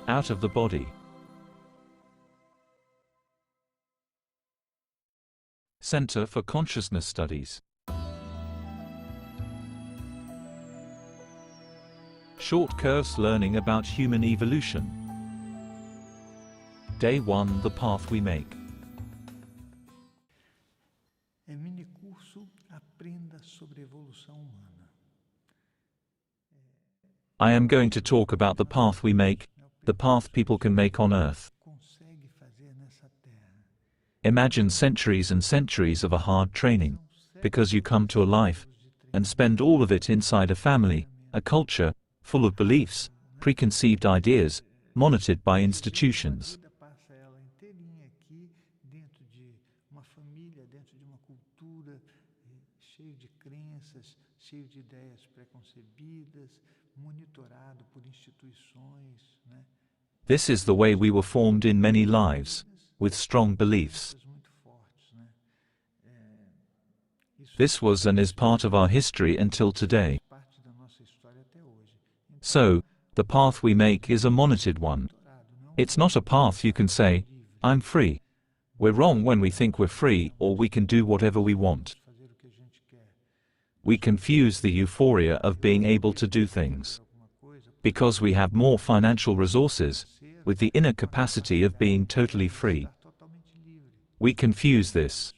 out of the body. Center for Consciousness Studies. Short course learning about human evolution. Day 1, The Path We Make. Mini curso Aprenda sobre evolução humana. I am going to talk about the path we make, the path people can make on Earth. Consegue fazer nessa terra. Imagine centuries and centuries of a hard training, because you come to a life, and spend all of it inside a family, a culture, full of beliefs, preconceived ideas, monitored by institutions. A vida passa ela inteirinha aqui, dentro de uma família, dentro de uma cultura, cheio de crenças, cheio de ideias preconcebidas, monitorado por instituições, né? This is the way we were formed in many lives, with strong beliefs. Muito fortes, né? Isso This was and is part of our history until today. faz parte da nossa história até hoje. So, the path we make is a monitored one. It's not a path you can say, I'm free. We're wrong when we think we're free or we can do whatever we want. Fazer o que a gente quer. We confuse the euphoria of being able to do things, Alguma coisa because we have more financial resources, with the inner capacity of being totally free. estar totalmente livre, We confuse this.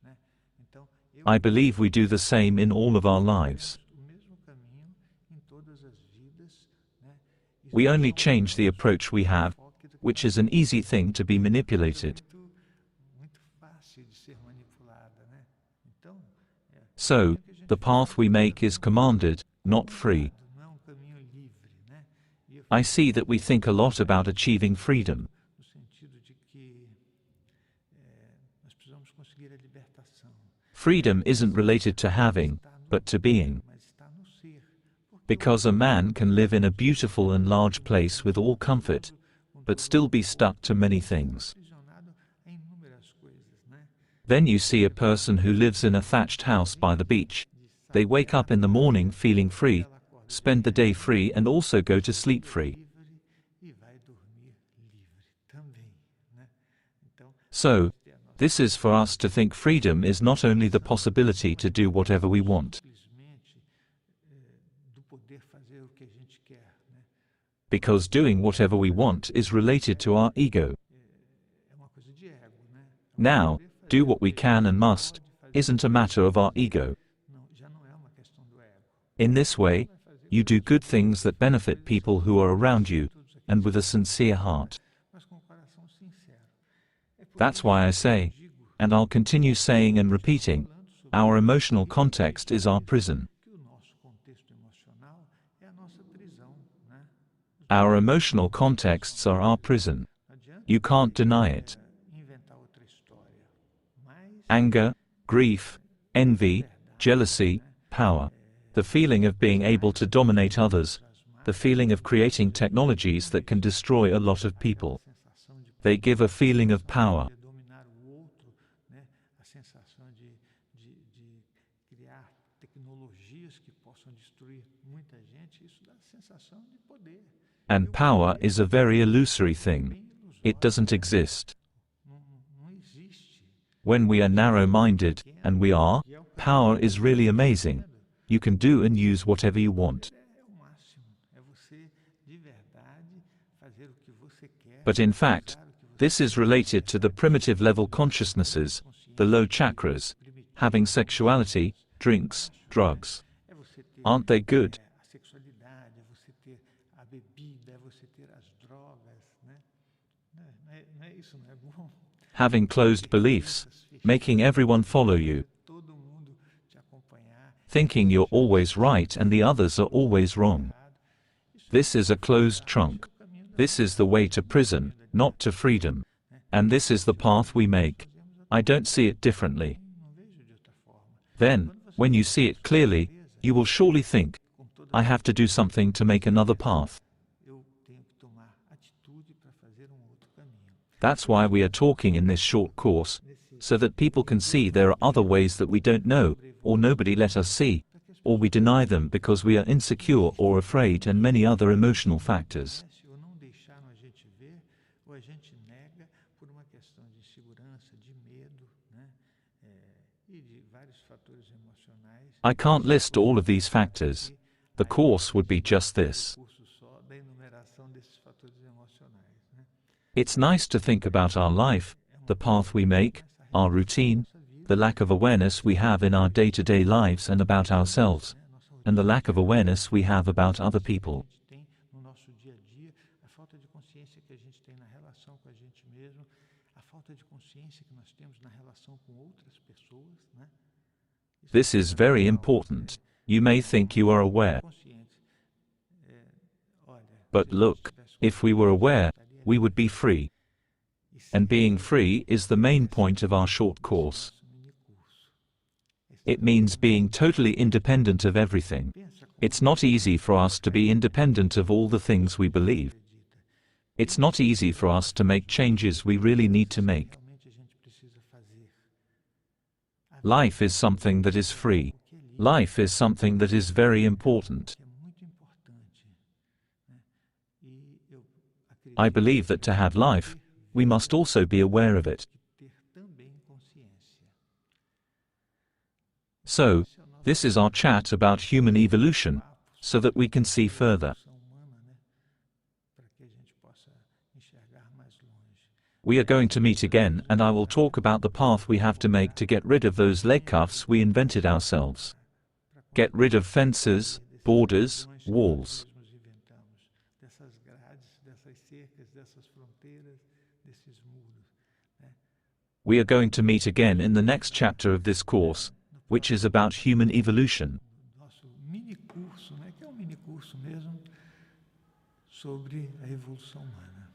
né? Então, I believe we do the same in all of our lives. o mesmo caminho em todas as vidas, né? Isso We é only só change the approach we have, which is an easy thing to be manipulated. muito fácil de ser manipulada, né? Então, So, the path we make is commanded, not free. não é caminho livre, né? E eu I see that we think a lot about achieving freedom. no sentido de que nós precisamos conseguir a libertação. Freedom isn't related to having, but to being. Mas está no ser. Porque Because a man can live in a beautiful and large place with all comfort, but still be stuck to many things. aprisionado a inúmeras coisas, né? Then you see a person who lives in a thatched house by the beach. They wake up in the morning feeling free, spend the day free and also go to sleep free. Livre e vai dormir livre também, né? Então, So, this is for us to think freedom is not only the possibility to do whatever we want, simplesmente do poder fazer o que a gente quer, né? because doing whatever we want is related to our ego. É uma coisa de ego, né? Now, do what we can and must isn't a matter of our ego. Não, já não é uma questão do ego. In this way, you do good things that benefit people who are around you, and with a sincere heart. Mas com o coração sincero. É por That's isso why I que say, eu digo and I'll continue saying and repeating, our emotional context is our prison. que o nosso contexto emocional é a nossa prisão, né? Our emotional contexts are our prison. Não adianta You can't deny it. inventar outra história. Mas Anger, grief, envy, jealousy, power. The feeling of being able to dominate others. The feeling of creating technologies that can destroy a lot of people. sensação de They give a feeling of power. poder dominar o outro, né? A sensação de criar tecnologias que possam destruir muita gente, isso dá sensação de poder. And power is a very illusory thing. Bem ilusório, It doesn't exist. não existe. When we are narrow-minded, and we are, power is really amazing. You can do and use whatever you want. É o máximo, é você de verdade fazer o que você quer. But in fact, usar o que você this is related to the primitive level consciousnesses, the low chakras, having sexuality, drinks, drugs. é você ter Aren't they good? a sexualidade, é você ter a bebida, é você ter as drogas, né? Não é isso, não é bom? Having closed beliefs, making everyone follow you, Todo mundo te acompanhar. thinking you're always right and the others are always wrong. This is a closed trunk. This is the way to prison, not to freedom. And this is the path we make. I don't see it differently. Não vejo de outra forma. Then, when you see it clearly, you will surely think, I have to do something to make another path. Eu tenho que tomar atitude para fazer outro caminho. That's why we are talking in this short course, so that people can see there are other ways that we don't know, or nobody let us see, or we deny them because we are insecure or afraid and many other emotional factors. Ou não deixaram a gente de medo, né? E de vários fatores emocionais. I can't list all of these factors. The course would be just this. Curso só da enumeração desses fatores emocionais, né? It's nice to think about our life, the path we make, our routine, the lack of awareness we have in our day-to-day lives and about ourselves, and the lack of awareness we have about other people. Tem no nosso dia a dia, a falta de consciência que a gente tem na relação com a gente mesmo, a falta de consciência que nós temos na relação com outras pessoas, né? This is very important. You may think you are aware, but look, if we were aware, we would be free. And being free is the main point of our short course. It means being totally independent of everything. It's not easy for us to be independent of all the things we believe. It's not easy for us to make changes we really need to make. Life is something that is free. Life is something that is very important. I believe that to have life, we must also be aware of it. So, this is our chat about human evolution, so that we can see further. We are going to meet again and I will talk about the path we have to make to get rid of those leg cuffs we invented ourselves. Get rid of fences, borders, walls. We are going to meet again in the next chapter of this course, which is about human evolution. Nosso mini curso, né, que é um mini curso mesmo sobre a evolução humana.